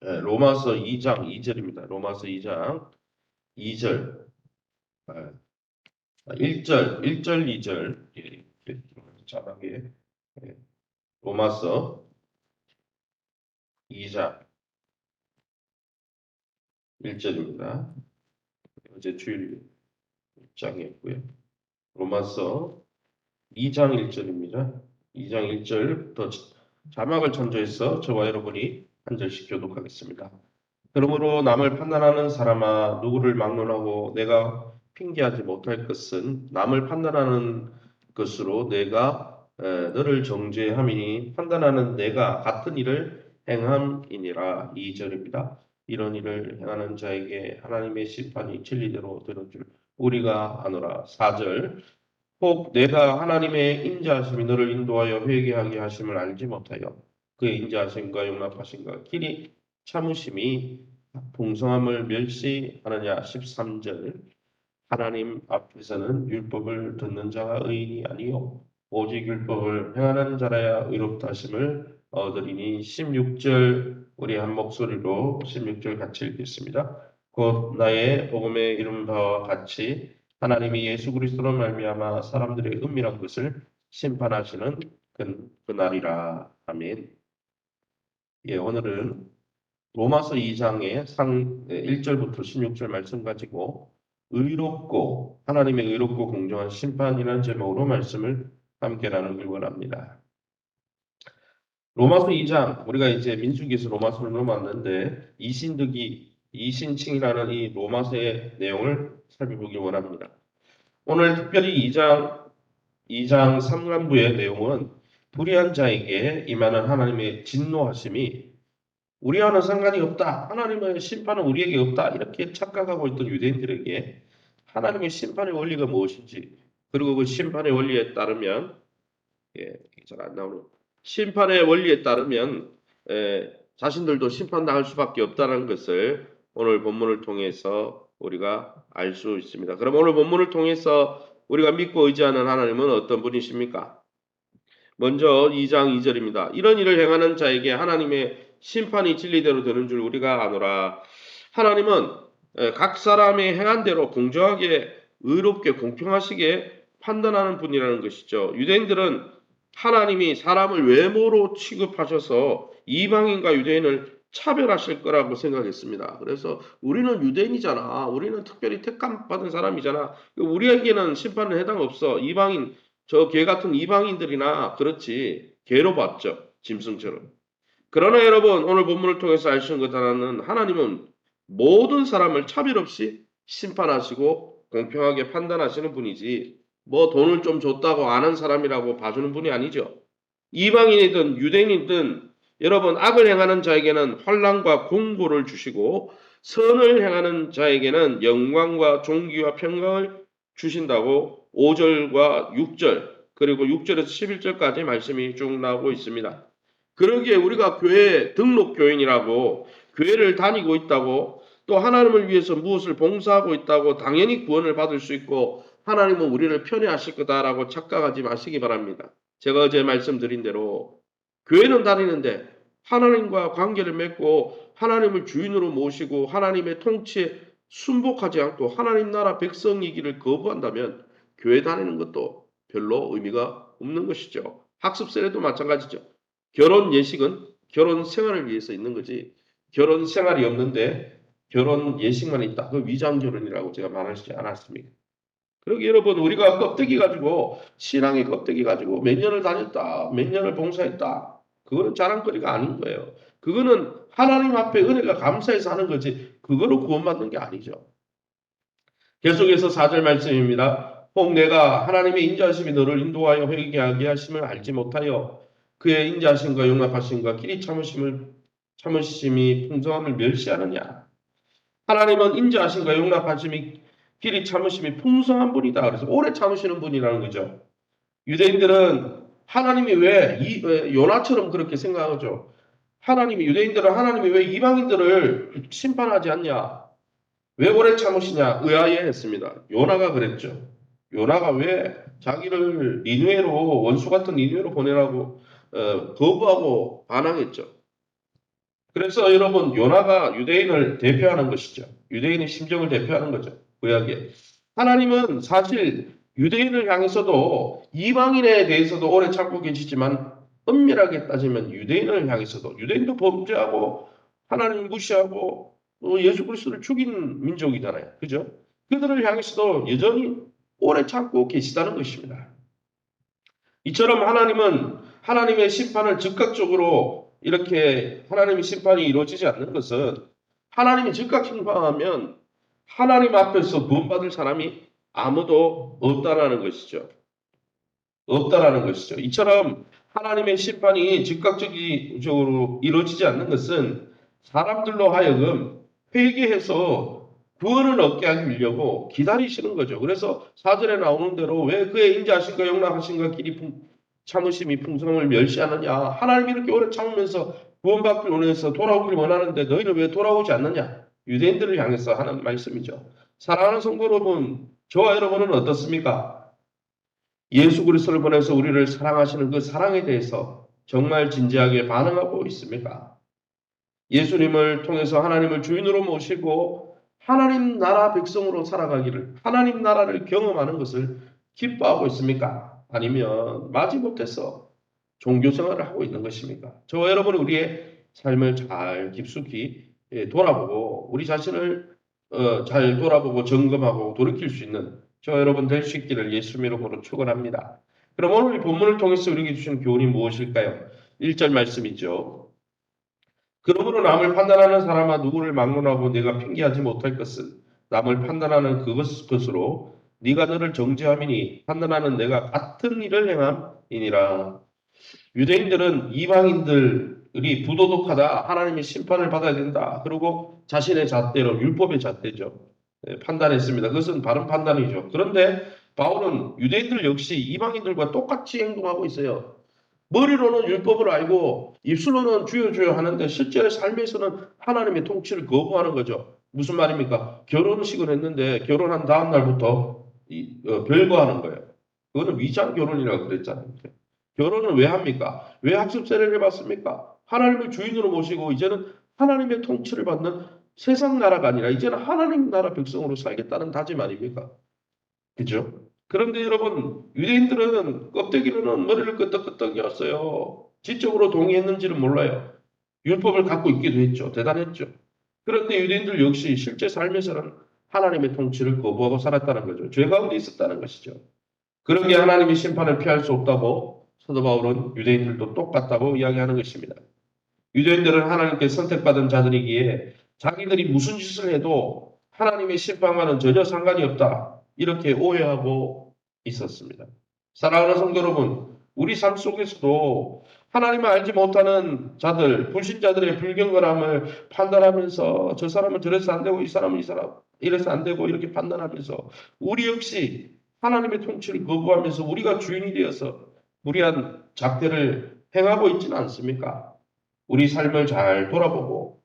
로마서 2장 2절입니다. 로마서 2장 2절, 1절, 1절, 2절. 이렇게 자막에 로마서 2장 1절입니다. 어제 주일 입장이었고요. 로마서 2장 1절입니다. 2장 1절부터 자막을 참조해서 저와 여러분이 한 절씩 교독하겠습니다. 그러므로 남을 판단하는 사람아, 누구를 막론하고 내가 핑계하지 못할 것은 남을 판단하는 것으로 내가 너를 정죄함이니 판단하는 내가 같은 일을 행함이니라. 2절입니다. 이런 일을 행하는 자에게 하나님의 심판이 진리대로 되는 줄 우리가 아노라. 4절. 혹 내가 하나님의 인자하심이 너를 인도하여 회개하게 하심을 알지 못하여 그의 인자하심과 용납하심과 길이 참으심이 풍성함을 멸시하느냐. 13절. 하나님 앞에서는 율법을 듣는 자가 의인이 아니요 오직 율법을 행하는 자라야 의롭다 하심을 얻으리니. 16절 우리 한 목소리로 16절 같이 읽겠습니다. 곧 나의 복음에 이른 바와 같이 하나님이 예수 그리스도로 말미암아 사람들의 은밀한 것을 심판하시는 그날이라. 아멘. 예, 오늘은 로마서 2장의 1절부터 16절 말씀 가지고 의롭고 하나님의 의롭고 공정한 심판이라는 제목으로 말씀을 함께 나누길 원합니다. 로마서 2장, 우리가 이제 민수기에서 로마서를 넘어왔는데 이신칭이라는 이 로마서의 내용을 살펴보길 원합니다. 오늘 특별히 2장 3간부의 내용은 불의한 자에게 임하는 하나님의 진노하심이 우리와는 상관이 없다. 하나님의 심판은 우리에게 없다. 이렇게 착각하고 있던 유대인들에게 하나님의 심판의 원리가 무엇인지, 그리고 그 심판의 원리에 따르면, 잘 안 나오는 심판의 원리에 따르면 자신들도 심판당할 수밖에 없다는 것을 오늘 본문을 통해서 우리가 알 수 있습니다. 그럼 오늘 본문을 통해서 우리가 믿고 의지하는 하나님은 어떤 분이십니까? 먼저 2장 2절입니다. 이런 일을 행하는 자에게 하나님의 심판이 진리대로 되는 줄 우리가 아노라. 하나님은 각 사람의 행한 대로 공정하게 의롭게 공평하시게 판단하는 분이라는 것이죠. 유대인들은 하나님이 사람을 외모로 취급하셔서 이방인과 유대인을 차별하실 거라고 생각했습니다. 그래서 우리는 유대인이잖아. 우리는 특별히 택함받은 사람이잖아. 우리에게는 심판은 해당 없어. 이방인 저 개 같은 이방인들이나 그렇지 개로 봤죠. 짐승처럼. 그러나 여러분 오늘 본문을 통해서 알 수 있는 것 하나는 하나님은 모든 사람을 차별 없이 심판하시고 공평하게 판단하시는 분이지 뭐 돈을 좀 줬다고 아는 사람이라고 봐주는 분이 아니죠. 이방인이든 유대인이든 여러분 악을 행하는 자에게는 환난과 공고를 주시고 선을 행하는 자에게는 영광과 존귀와 평강을 주신다고 5절과 6절 그리고 6절에서 11절까지 말씀이 쭉 나오고 있습니다. 그러기에 우리가 교회 등록 교인이라고 교회를 다니고 있다고 또 하나님을 위해서 무엇을 봉사하고 있다고 당연히 구원을 받을 수 있고 하나님은 우리를 편애하실 거다라고 착각하지 마시기 바랍니다. 제가 어제 말씀드린 대로 교회는 다니는데 하나님과 관계를 맺고 하나님을 주인으로 모시고 하나님의 통치에 순복하지 않고 하나님 나라 백성이기를 거부한다면 교회 다니는 것도 별로 의미가 없는 것이죠. 학습 세례도 마찬가지죠. 결혼 예식은 결혼 생활을 위해서 있는 거지 결혼 생활이 없는데 결혼 예식만 있다. 그 위장 결혼이라고 제가 말하지 않았습니까? 그러게 여러분 우리가 껍데기 가지고 신앙의 껍데기 가지고 몇 년을 다녔다. 몇 년을 봉사했다. 그거는 자랑거리가 아닌 거예요. 그거는 하나님 앞에 은혜가 감사해서 하는 거지 그거로 구원받는 게 아니죠. 계속해서 4절 말씀입니다. 혹 내가 하나님의 인자하심이 너를 인도하여 회개하게 하심을 알지 못하여 그의 인자하심과 용납하심과 길이 참으심이 풍성함을 멸시하느냐. 하나님은 인자하심과 용납하심이 길이 참으심이 풍성한 분이다. 그래서 오래 참으시는 분이라는 거죠. 유대인들은 하나님이 왜 요나처럼 그렇게 생각하죠. 유대인들은 하나님이 왜 이방인들을 심판하지 않냐? 왜 오래 참으시냐? 의아해했습니다. 요나가 그랬죠. 요나가 왜 자기를 니느웨로 원수 같은 니느웨로 보내라고 거부하고 반항했죠. 그래서 여러분 요나가 유대인을 대표하는 것이죠. 유대인의 심정을 대표하는 거죠. 구약에. 하나님은 사실 유대인을 향해서도 이방인에 대해서도 오래 참고 계시지만 엄밀하게 따지면 유대인을 향해서도 유대인도 범죄하고 하나님을 무시하고 예수 그리스도를 죽인 민족이잖아요. 그죠? 그들을 향해서도 여전히 오래 참고 계시다는 것입니다. 이처럼 하나님은 하나님의 심판을 즉각적으로 이렇게 하나님의 심판이 이루어지지 않는 것은 하나님이 즉각 심판하면 하나님 앞에서 구원받을 사람이 아무도 없다라는 것이죠. 없다라는 것이죠. 이처럼 하나님의 심판이 즉각적으로 이루어지지 않는 것은 사람들로 하여금 회개해서 구원을 얻게 하려고 기다리시는 거죠. 그래서 사절에 나오는 대로 왜 그의 인자하신가 영락하신가 참으심이 풍성을 멸시하느냐. 하나님이 이렇게 오래 참으면서 구원받기를 원해서 돌아오길 원하는데 너희는 왜 돌아오지 않느냐. 유대인들을 향해서 하는 말씀이죠. 사랑하는 성도 여러분, 저와 여러분은 어떻습니까? 예수 그리스도를 보내서 우리를 사랑하시는 그 사랑에 대해서 정말 진지하게 반응하고 있습니까? 예수님을 통해서 하나님을 주인으로 모시고 하나님 나라 백성으로 살아가기를, 하나님 나라를 경험하는 것을 기뻐하고 있습니까? 아니면 마지못해서 종교 생활을 하고 있는 것입니까? 저와 여러분이 우리의 삶을 잘 깊숙이 돌아보고 우리 자신을 잘 돌아보고 점검하고 돌이킬 수 있는 저와 여러분 될 수 있기를 예수 이름으로 축원합니다. 그럼 오늘 이 본문을 통해서 우리에게 주신 교훈이 무엇일까요? 1절 말씀이죠. 그러므로 남을 판단하는 사람아 누구를 막론하고 네가 핑계하지 못할 것은 남을 판단하는 그것으로 네가 너를 정죄함이니 판단하는 내가 같은 일을 행함이니라. 유대인들은 이방인들이 부도덕하다 하나님의 심판을 받아야 된다. 그리고 자신의 잣대로 율법의 잣대죠. 판단했습니다. 그것은 바른 판단이죠. 그런데 바울은 유대인들 역시 이방인들과 똑같이 행동하고 있어요. 머리로는 율법을 알고 입술로는 주여 주여 하는데 실제 삶에서는 하나님의 통치를 거부하는 거죠. 무슨 말입니까? 결혼식을 했는데 결혼한 다음 날부터 별거하는 거예요. 그거는 위장 결혼이라고 그랬잖아요. 결혼을 왜 합니까? 왜 학습 세례를 받습니까? 하나님을 주인으로 모시고 이제는 하나님의 통치를 받는 세상 나라가 아니라 이제는 하나님 나라 백성으로 살겠다는 다짐 아닙니까? 그죠? 그런데 여러분, 유대인들은 껍데기로는 머리를 끄덕끄덕이었어요. 지적으로 동의했는지는 몰라요. 율법을 갖고 있기도 했죠. 대단했죠. 그런데 유대인들 역시 실제 삶에서는 하나님의 통치를 거부하고 살았다는 거죠. 죄 가운데 있었다는 것이죠. 그러기에 하나님의 심판을 피할 수 없다고 사도 바울은 유대인들도 똑같다고 이야기하는 것입니다. 유대인들은 하나님께 선택받은 자들이기에 자기들이 무슨 짓을 해도 하나님의 심판과는 전혀 상관이 없다. 이렇게 오해하고 있었습니다. 사랑하는 성도 여러분, 우리 삶 속에서도 하나님을 알지 못하는 자들, 불신자들의 불경건함을 판단하면서 저 사람은 저래서 안 되고 이 사람은 이래서 안 되고 이렇게 판단하면서 우리 역시 하나님의 통치를 거부하면서 우리가 주인이 되어서 무리한 작대를 행하고 있지는 않습니까? 우리 삶을 잘 돌아보고,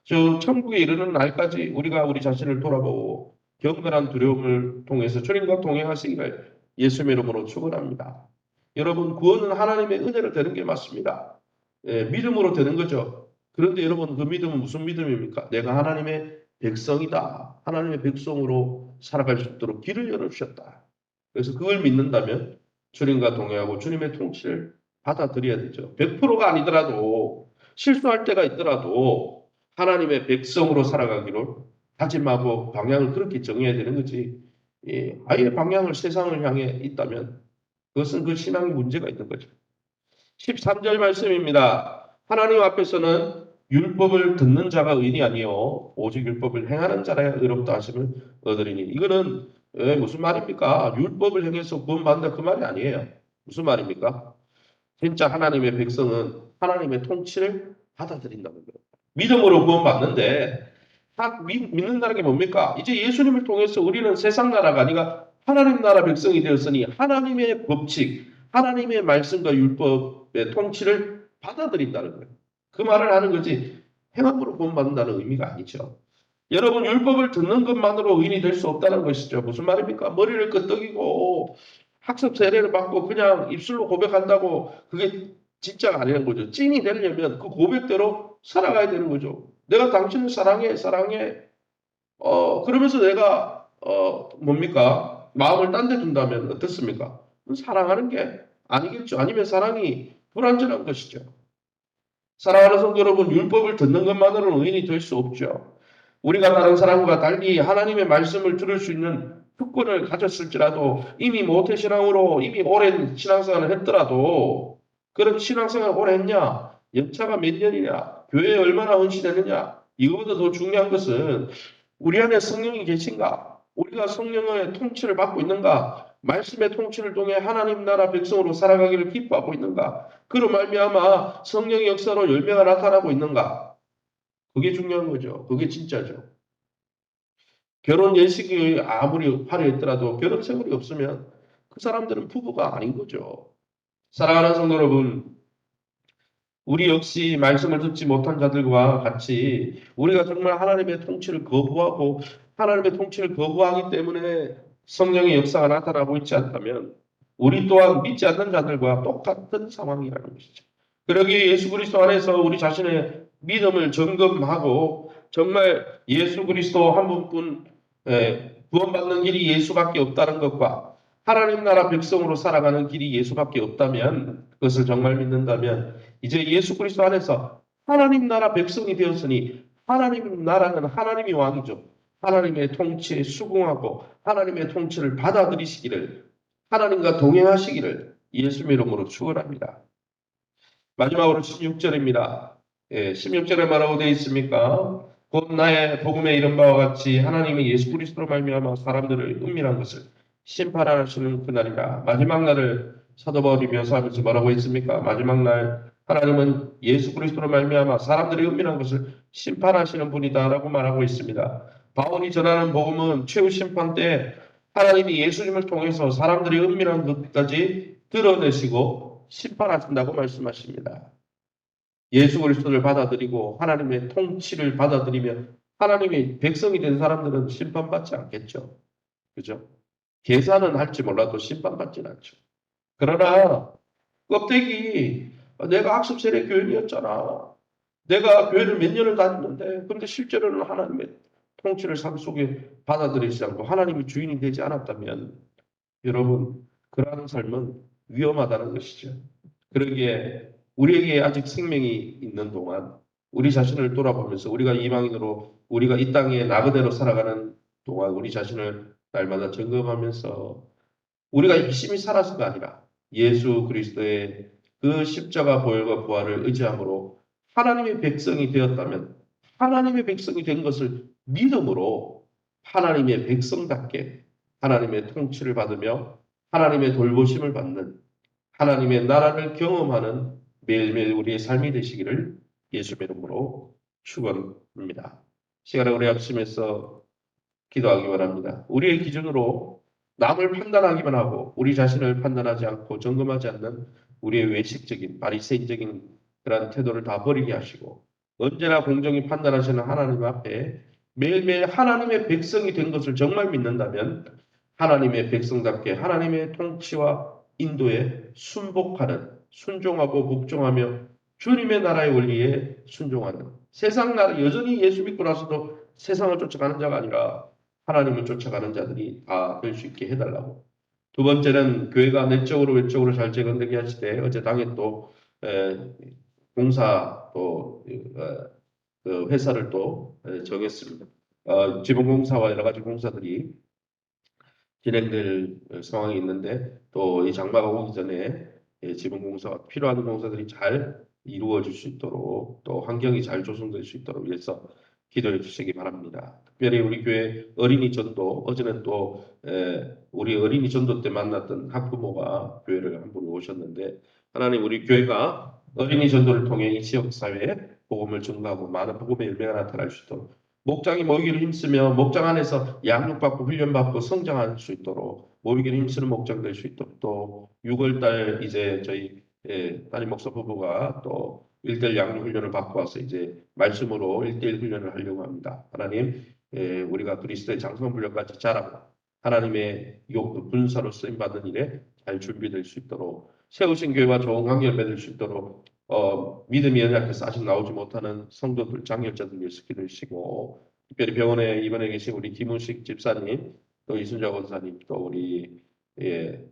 저 천국에 이르는 날까지 우리가 우리 자신을 돌아보고 경건한 두려움을 통해서 주님과 동행하시기를 예수의 이름으로 축원합니다. 여러분 구원은 하나님의 은혜를 되는 게 맞습니다. 믿음으로 되는 거죠. 그런데 여러분 그 믿음은 무슨 믿음입니까? 내가 하나님의 백성이다. 하나님의 백성으로 살아갈 수 있도록 길을 열어주셨다. 그래서 그걸 믿는다면 주님과 동행하고 주님의 통치를 받아들여야 되죠. 100%가 아니더라도 실수할 때가 있더라도 하나님의 백성으로 살아가기를 다짐하고 방향을 그렇게 정해야 되는 거지. 아예 방향을 세상을 향해 있다면 그것은 그 신앙의 문제가 있는 거죠. 13절 말씀입니다. 하나님 앞에서는 율법을 듣는 자가 의인이 아니요 오직 율법을 행하는 자라야 의롭다 하심을 얻으리니 이거는 무슨 말입니까? 율법을 행해서 구원받는다 그 말이 아니에요. 무슨 말입니까? 진짜 하나님의 백성은 하나님의 통치를 받아들인다는 거예요. 믿음으로 구원받는데 믿는다는 게 뭡니까? 이제 예수님을 통해서 우리는 세상 나라가 아니라 하나님 나라 백성이 되었으니 하나님의 법칙, 하나님의 말씀과 율법의 통치를 받아들인다는 거예요. 그 말을 하는 거지 행함으로 구원받는다는 의미가 아니죠. 여러분 율법을 듣는 것만으로 의인이 될 수 없다는 것이죠. 무슨 말입니까? 머리를 끄덕이고 학습 세례를 받고 그냥 입술로 고백한다고 그게 진짜가 아니라는 거죠. 찐이 되려면 그 고백대로 살아가야 되는 거죠. 내가 당신을 사랑해, 사랑해. 그러면서 내가, 뭡니까? 마음을 딴 데 둔다면 어떻습니까? 사랑하는 게 아니겠죠. 아니면 사랑이 불완전한 것이죠. 사랑하는 성도 여러분, 율법을 듣는 것만으로는 의인이 될 수 없죠. 우리가 다른 사람과 달리 하나님의 말씀을 들을 수 있는 특권을 가졌을지라도 이미 모태신앙으로 이미 오랜 신앙생활을 했더라도 그런 신앙생활을 오래 했냐? 연차가 몇 년이냐? 교회에 얼마나 헌신했느냐? 이거보다 더 중요한 것은 우리 안에 성령이 계신가? 우리가 성령의 통치를 받고 있는가? 말씀의 통치를 통해 하나님 나라 백성으로 살아가기를 기뻐하고 있는가? 그로 말미암아 성령의 역사로 열매가 나타나고 있는가? 그게 중요한 거죠. 그게 진짜죠. 결혼 예식이 아무리 화려했더라도 결혼 생활이 없으면 그 사람들은 부부가 아닌 거죠. 사랑하는 성도 여러분, 우리 역시 말씀을 듣지 못한 자들과 같이 우리가 정말 하나님의 통치를 거부하고 하나님의 통치를 거부하기 때문에 성령의 역사가 나타나고 있지 않다면 우리 또한 믿지 않는 자들과 똑같은 상황이라는 것이죠. 그러기에 예수 그리스도 안에서 우리 자신의 믿음을 점검하고 정말 예수 그리스도 한 분뿐 구원받는 길이 예수밖에 없다는 것과 하나님 나라 백성으로 살아가는 길이 예수밖에 없다면 그것을 정말 믿는다면 이제 예수 그리스도 안에서 하나님 나라 백성이 되었으니 하나님 나라는 하나님이 왕이죠. 하나님의 통치에 수긍하고 하나님의 통치를 받아들이시기를 하나님과 동행하시기를 예수의 이름으로 축원합니다. 마지막으로 16절입니다. 16절에 뭐라고 되어 있습니까? 곧 나의 복음에 이른 바와 같이 하나님이 예수 그리스도로 말미암아 사람들을 은밀한 것을 심판하시는 그날이라. 마지막 날을 사도 바울이 묘사하면서 뭐라고 했습니까? 마지막 날 하나님은 예수 그리스도로 말미암아 사람들의 은밀한 것을 심판하시는 분이다라고 말하고 있습니다. 바울이 전하는 복음은 최후 심판 때 하나님이 예수님을 통해서 사람들의 은밀한 것까지 드러내시고 심판하신다고 말씀하십니다. 예수 그리스도를 받아들이고 하나님의 통치를 받아들이며 하나님의 백성이 된 사람들은 심판받지 않겠죠. 그죠? 계산은 할지 몰라도 심판받지는 않죠. 그러나 껍데기 내가 학습 세례 교인이었잖아. 내가 교회를 몇 년을 다녔는데 근데 실제로는 하나님의 통치를 삶 속에 받아들이지 않고 하나님이 주인이 되지 않았다면 여러분 그러한 삶은 위험하다는 것이죠. 그러기에 우리에게 아직 생명이 있는 동안 우리 자신을 돌아보면서 우리가 이방인으로 우리가 이 땅에 나그네로 살아가는 동안 우리 자신을 날마다 점검하면서 우리가 열심히 살아서가 아니라 예수 그리스도의 그 십자가 보혈과 부활을 의지함으로 하나님의 백성이 되었다면 하나님의 백성이 된 것을 믿음으로 하나님의 백성답게 하나님의 통치를 받으며 하나님의 돌보심을 받는 하나님의 나라를 경험하는 매일매일 우리의 삶이 되시기를 예수의 이름으로 축원합니다. 시간을 우리 합심해서 기도하기 바랍니다. 우리의 기준으로 남을 판단하기만 하고 우리 자신을 판단하지 않고 점검하지 않는 우리의 외식적인 바리새인적인 그런 태도를 다 버리게 하시고 언제나 공정히 판단하시는 하나님 앞에 매일매일 하나님의 백성이 된 것을 정말 믿는다면 하나님의 백성답게 하나님의 통치와 인도에 순복하는 순종하고 복종하며 주님의 나라의 원리에 순종하는 세상 나라 여전히 예수 믿고 나서도 세상을 쫓아가는 자가 아니라 하나님을 쫓아가는 자들이 다 될 수 있게 해달라고. 두 번째는 교회가 내적으로 외적으로 잘 재건되게 하시되 어제 당에 또 공사 또 그 회사를 또 정했습니다. 지붕공사와 여러 가지 공사들이 진행될 상황이 있는데 또 이 장마가 오기 전에 지붕공사가 필요한 공사들이 잘 이루어질 수 있도록 또 환경이 잘 조성될 수 있도록 위해서 기도해 주시기 바랍니다. 특별히 우리 교회 어린이 전도 어제는 또 우리 어린이 전도 때 만났던 학부모가 교회를 한 분 오셨는데 하나님 우리 교회가 어린이 전도를 통해 이 지역 사회에 복음을 전가하고 많은 복음의 열매가 나타날 수 있도록 목장이 모이기를 힘쓰며 목장 안에서 양육받고 훈련받고 성장할 수 있도록 모이기를 힘쓰는 목장 될 수 있도록 또 6월달 이제 저희 담임 목사 부부가 또 1대1 양육 훈련을 받고 와서 이제 말씀으로 1대1 훈련을 하려고 합니다. 하나님 우리가 그리스도의 장성 훈련까지 자라고 하나님의 분사로 쓰임 받는 일에 잘 준비될 수 있도록 세우신 교회와 좋은 관계를 맺을 수 있도록 믿음이 연약해서 아직 나오지 못하는 성도들, 장애자들 위해서 기도해주시고 특별히 병원에 입원해 계신 우리 김우식 집사님, 또 이순자 권사님, 또 우리 예,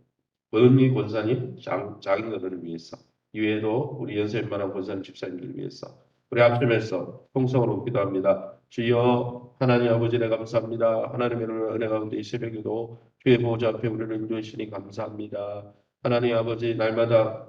권은미 권사님, 장인어른을 위해서 이외에도 우리 연세만한 권사님 집사님들을 위해서 우리 합심해서 통성으로 기도합니다. 주여 하나님 아버지 네 감사합니다. 하나님의 은혜 가운데 이 새벽에도 주의 보호자 앞에 우리를 인도해 주시니 감사합니다. 하나님 아버지 날마다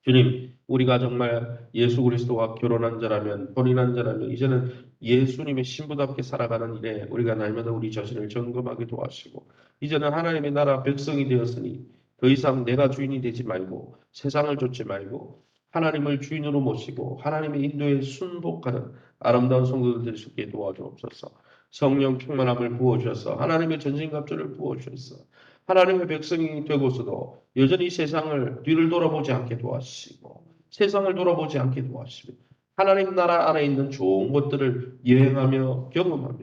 주님, 우리가 정말 예수 그리스도와 결혼한 자라면, 혼인한 자라면, 이제는 예수님의 신부답게 살아가는 일에 우리가 날마다 우리 자신을 점검하게 도와주시고, 이제는 하나님의 나라 백성이 되었으니, 더 이상 내가 주인이 되지 말고, 세상을 쫓지 말고, 하나님을 주인으로 모시고, 하나님의 인도에 순복하는 아름다운 성도들 될 수 있게 도와주옵소서. 성령 충만함을 부어주셔서, 하나님의 전신갑주를 부어주셔서, 하나님의 백성이 되고서도 여전히 세상을 뒤를 돌아보지 않게 도와주시고 세상을 돌아보지 않게 도와주시고 하나님 나라 안에 있는 좋은 것들을 여행하며 경험하며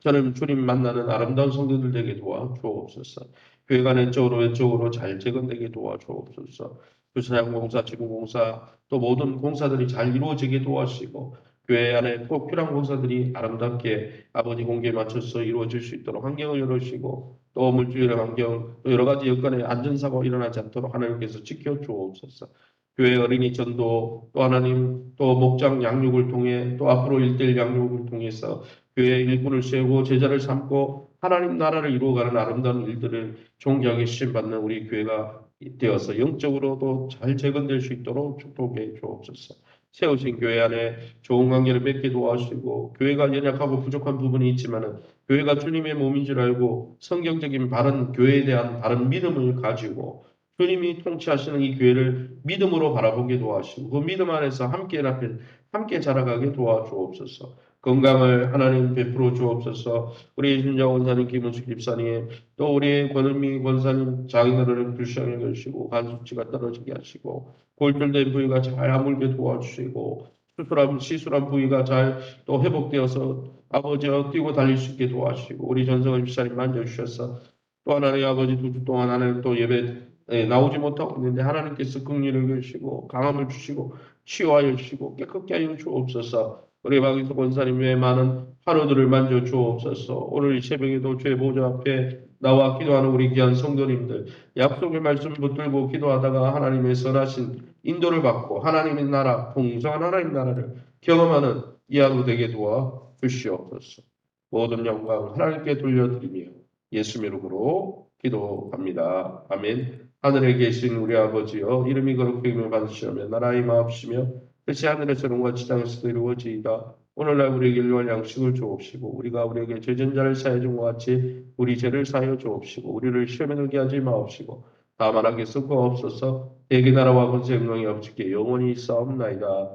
저는 주님 만나는 아름다운 성도들 되게 도와주옵소서. 교회가 내적으로 외적으로 잘 재건되게 도와주옵소서. 교사양공사, 지구공사 또 모든 공사들이 잘 이루어지게 도와주시고 교회 안에 꼭 필요한 공사들이 아름답게 아버지 공기에 맞춰서 이루어질 수 있도록 환경을 열어주시고 또 물질의 환경, 또 여러 가지 여건의 안전사고가 일어나지 않도록 하나님께서 지켜주옵소서. 교회 어린이 전도, 또 하나님, 또 목장 양육을 통해, 또 앞으로 일대일 양육을 통해서 교회 일꾼을 세우고 제자를 삼고 하나님 나라를 이루어가는 아름다운 일들을 존귀하게 시험받는 우리 교회가 되어서 영적으로도 잘 재건될 수 있도록 축복해 주옵소서. 세우신 교회 안에 좋은 관계를 맺게 도와주시고 교회가 연약하고 부족한 부분이 있지만은 교회가 주님의 몸인 줄 알고 성경적인 바른 교회에 대한 바른 믿음을 가지고 주님이 통치하시는 이 교회를 믿음으로 바라보게 도와주시고 그 믿음 안에서 함께 자라가게 도와주옵소서. 건강을 하나님 베풀어 주옵소서. 우리 이순자 원사님, 김은숙 집사님, 또 우리 권은미 권사님 장인어른을 불쌍히 여기시고 간수치가 떨어지게 하시고 골절된 부위가 잘 아물게 도와주시고 시술한 부위가 잘 또 회복되어서 아버지와 뛰고 달릴 수 있게 도와주시고 우리 전성을 집사님 만져주셔서 또 하나님 아버지 2주 동안 하나님 또 예배 나오지 못하고 있는데 하나님께서 긍휼을 여기시고 강함을 주시고 치유하여 주시고 깨끗게 하여 주옵소서. 우리 박인수 권사님 외에 많은 환우들을 만져 주옵소서. 오늘 이 새벽에도 주의 보좌 앞에 나와 기도하는 우리 귀한 성도님들 약속의 말씀 붙들고 기도하다가 하나님의 선하신 인도를 받고 하나님의 나라 풍성한 하나님 나라를 경험하는 이 하루 되게 도와 주시옵소서. 모든 영광 하나님께 돌려드리며 예수 이름으로 기도합니다. 아멘. 하늘에 계신 우리 아버지여 이름이 거룩히 여김을 받으시오며 나라의 마옵시며 뜻이 하늘에서는 같이 땅에서도 이루어지이다. 오늘날 우리에게 일용할 양식을 주옵시고 우리가 우리에게 죄진 자를 사하여 준 것 같이 우리 죄를 사하여 주옵시고 우리를 시험에 들게 하지 마옵시고 다만 악에서 구하옵소서. 대개 나라와 권세 영광이 없으께 영원히 있사옵나이다.